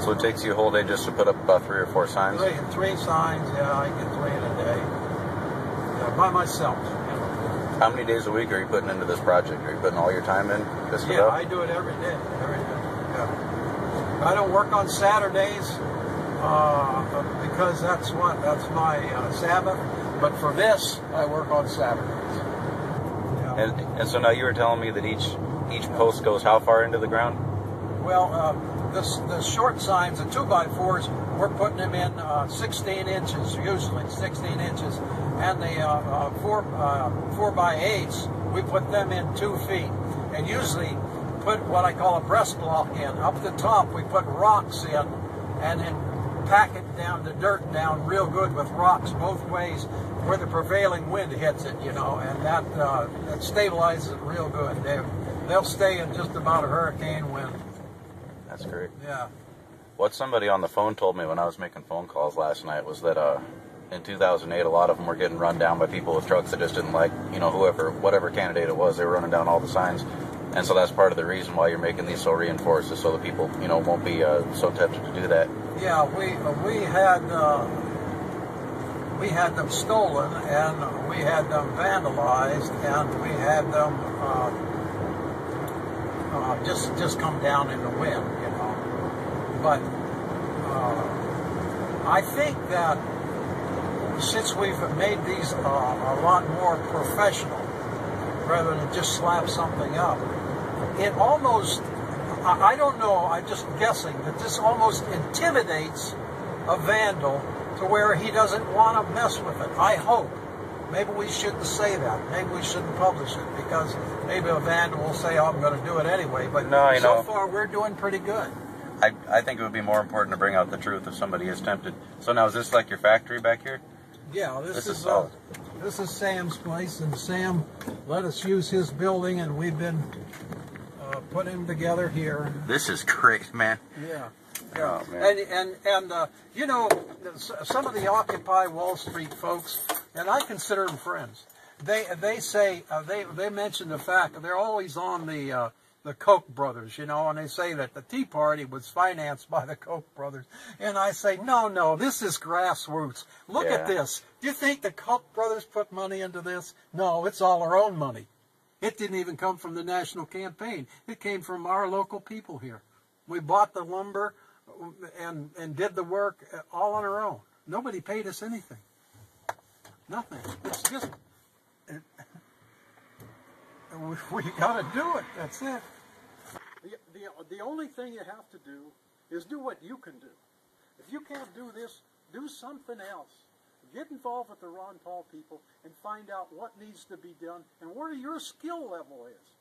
So it takes you a whole day just to put up about 3 or 4 signs? Three signs, yeah, I get 3 in a day. Yeah, by myself. You know. How many days a week are you putting into this project? Are you putting all your time in? Yeah, I do it every day. Yeah. I don't work on Saturdays because that's my Sabbath. But for this, I work on Saturdays. Yeah. And so now you were telling me that each post goes how far into the ground? Well, the short signs, the 2x4s, we're putting them in 16 inches, usually 16 inches. And the 4x8s, we put them in 2 feet. And usually put what I call a breast block in. Up the top, we put rocks in and then pack it down, the dirt down real good with rocks both ways where the prevailing wind hits it, you know, and that stabilizes it real good. They'll stay in just about a hurricane wind. That's great. Yeah. What somebody on the phone told me when I was making phone calls last night was that in 2008, a lot of them were getting run down by people with trucks that just didn't like, you know, whatever candidate it was, they were running down all the signs. And so that's part of the reason why you're making these so reinforced, is so that people, you know, won't be so tempted to do that. Yeah, we had them stolen, and we had them vandalized, and we had them just come down in the wind, you know. But I think that since we've made these a lot more professional, rather than just slap something up, it almost, I don't know, I'm just guessing, that this almost intimidates a vandal to where he doesn't want to mess with it. I hope. Maybe we shouldn't say that. Maybe we shouldn't publish it, because maybe a vandal will say, oh, I'm going to do it anyway. But no, so far, we're doing pretty good. I think it would be more important to bring out the truth if somebody is tempted. So now, is this like your factory back here? Yeah, this is Sam's place, and Sam let us use his building, and we've been putting them together here. This is great, man. Yeah. Oh, man. And you know, some of the Occupy Wall Street folks, and I consider them friends, they say, they mention the fact that they're always on the Koch brothers, you know, and they say that the Tea Party was financed by the Koch brothers. And I say, no, this is grassroots. Look at this. Do you think the Koch brothers put money into this? No, it's all our own money. It didn't even come from the national campaign. It came from our local people here. We bought the lumber and did the work all on our own. Nobody paid us anything. Nothing. It's just... we got to do it. That's it. The only thing you have to do is do what you can do. If you can't do this, do something else. Get involved with the Ron Paul people and find out what needs to be done and where your skill level is.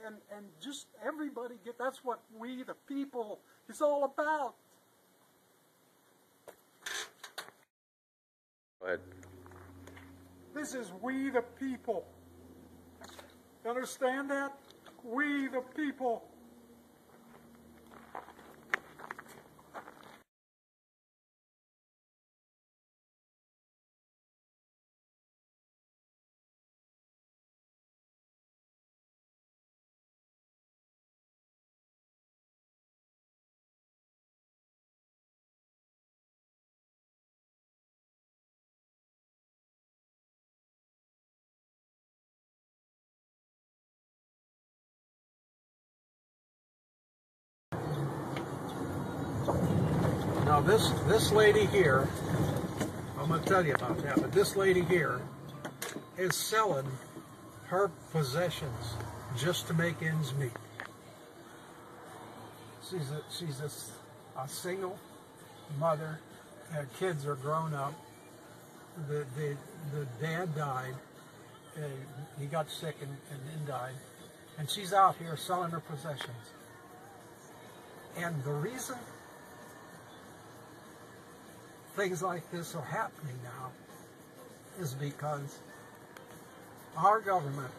And just everybody get, that's what we the people is all about. Go ahead. This is we the people. You understand that? We the people. Now this lady here, I'm going to tell you about that, but this lady here is selling her possessions just to make ends meet. She's a single mother. Her kids are grown up. The dad died. He got sick and then died. And she's out here selling her possessions. And the reason things like this are happening now is because our government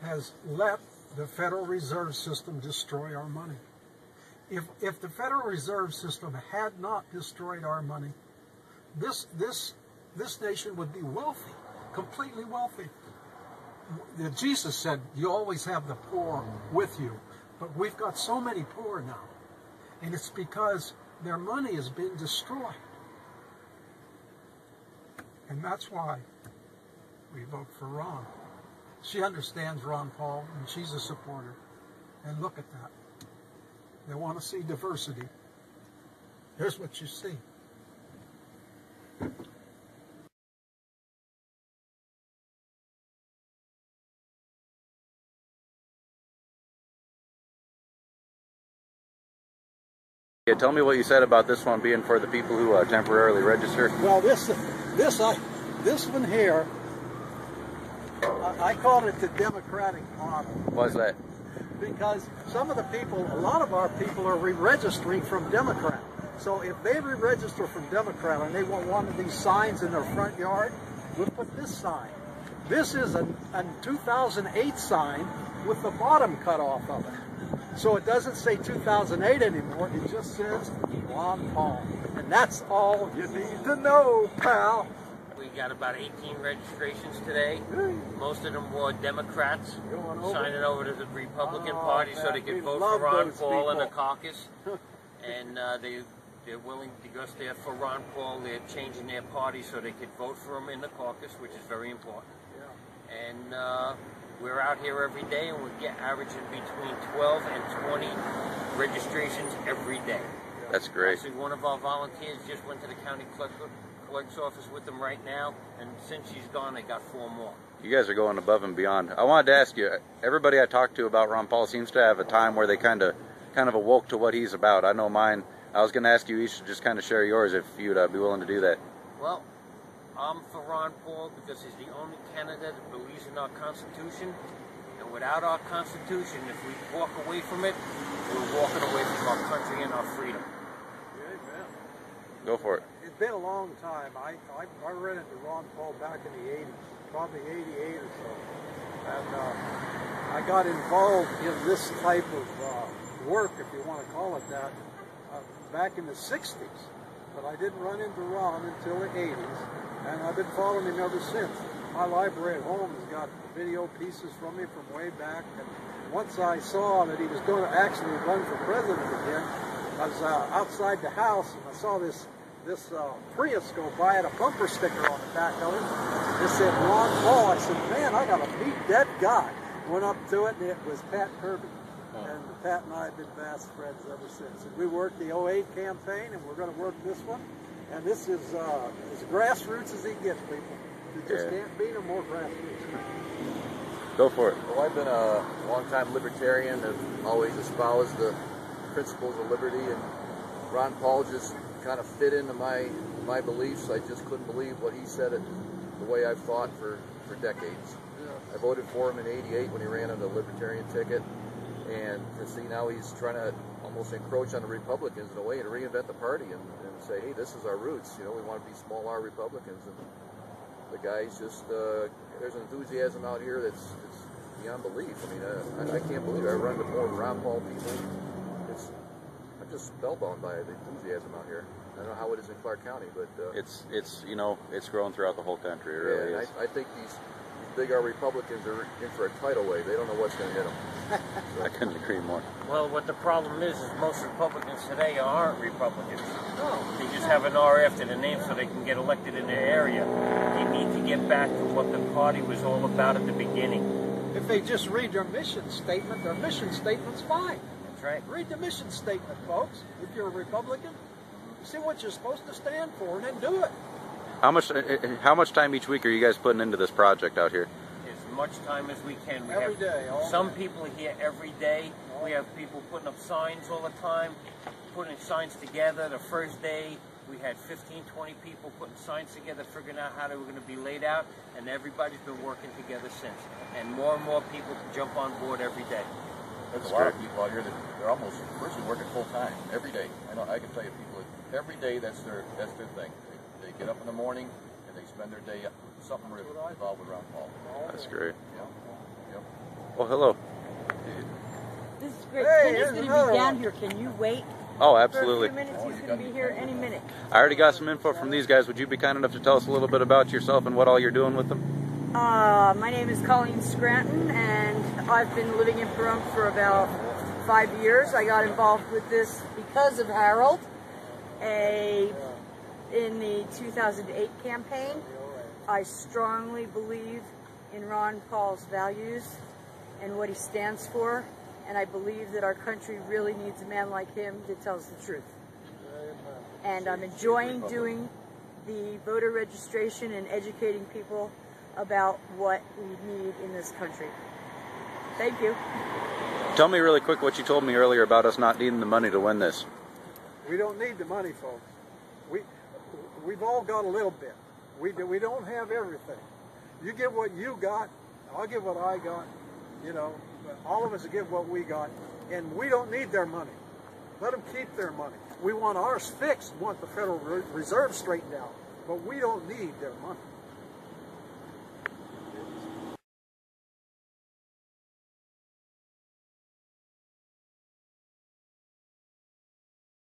has let the Federal Reserve System destroy our money. If the Federal Reserve System had not destroyed our money, this nation would be wealthy, completely wealthy. Jesus said, you always have the poor with you, but we've got so many poor now. And it's because Their money has been destroyed. And that's why we vote for Ron. She understands Ron Paul, and she's a supporter. And look at that. They want to see diversity. Here's what you see. Yeah, tell me what you said about this one being for the people who temporarily register. Well, this one here, I call it the Democratic model. Why's that? Because some of the people, a lot of our people are re-registering from Democrat. So if they re-register from Democrat and they want one of these signs in their front yard, we'll put this sign. This is a 2008 sign with the bottom cut off of it. So it doesn't say 2008 anymore, it just says Ron Paul. And that's all you need to know, pal. We got about 18 registrations today. Most of them were Democrats signing over to the Republican Party so they could vote for Ron Paul in the caucus. And they're willing to go there for Ron Paul. They're changing their party so they could vote for him in the caucus, which is very important. And we're out here every day, and we're averaging between 12 and 20 registrations every day. That's great. Actually, one of our volunteers just went to the county clerk's office with them right now, and since she's gone, they got 4 more. You guys are going above and beyond. I wanted to ask you, everybody I talked to about Ron Paul seems to have a time where they kind of awoke to what he's about. I know mine. I was going to ask you each to just kind of share yours if you'd be willing to do that. Well, I'm for Ron Paul because he's the only candidate that believes in our Constitution. And without our Constitution, if we walk away from it, we're walking away from our country and our freedom. Amen. Go for it. It's been a long time. I ran into Ron Paul back in the 80s, probably 88 or so. And I got involved in this type of work, if you want to call it that, back in the 60s. But I didn't run into Ron until the 80s. And I've been following him ever since. My library at home has got video pieces from me from way back. And once I saw that he was going to actually run for president again, I was outside the house and I saw this Prius go by, had a bumper sticker on the back of it. It said Ron Paul. I said, man, I got to meet that guy. Went up to it and it was Pat Kirby. And Pat and I have been fast friends ever since. And we worked the 08 campaign and we're going to work this one. And this is as grassroots as he gets, people. You just can't beat him more grassroots. Go for it. Well, I've been a long-time libertarian and always espoused the principles of liberty, and Ron Paul just kind of fit into my beliefs. I just couldn't believe what he said, the way I've thought for decades. I voted for him in '88 when he ran on the libertarian ticket, and to see now he's trying to almost encroach on the Republicans in a way and reinvent the party and say, hey, this is our roots. You know, we want to be small R Republicans. And the guy's just, there's an enthusiasm out here that's beyond belief. I mean, I can't believe it. I run into more Ron Paul people. I'm just spellbound by the enthusiasm out here. I don't know how it is in Clark County, but it's grown throughout the whole country. It really is. I think these big R Republicans are in for a tidal wave. They don't know what's going to hit them. I couldn't agree more. Well, what the problem is most Republicans today aren't Republicans. No. They just have an R after the name so they can get elected in their area. They need to get back to what the party was all about at the beginning. If they just read their mission statement's fine. That's right. Read the mission statement, folks. If you're a Republican, see what you're supposed to stand for and then do it. How much time each week are you guys putting into this project out here? As much time as we can. Every day. Some people are here every day. We have people putting up signs all the time, putting signs together. The first day, we had 15, 20 people putting signs together, figuring out how they were going to be laid out, and everybody's been working together since. And more people jump on board every day. There's a lot of people out here that they're almost virtually working full time every day. I can tell you people that every day that's their thing. They get up in the morning and they spend their day something involved with Ron Paul. That's great. Yeah. Well, hello. This is great. Hey, Kenny's going to be down here. Can you wait? Oh, absolutely. For a few minutes. He's going to be here any minute. I already got some info from these guys. Would you be kind enough to tell us a little bit about yourself and what all you're doing with them? My name is Colleen Scranton, and I've been living in Pahrump for about 5 years. I got involved with this because of Harold. in the 2008 campaign. I strongly believe in Ron Paul's values and what he stands for, and I believe that our country really needs a man like him that tells the truth. And I'm enjoying doing the voter registration and educating people about what we need in this country. Thank you. Tell me really quick what you told me earlier about us not needing the money to win this. We don't need the money, folks. We've all got a little bit. We don't have everything. You give what you got, I'll give what I got. You know, all of us give what we got, and we don't need their money. Let them keep their money. We want ours fixed, want the Federal Reserve straightened out, but we don't need their money.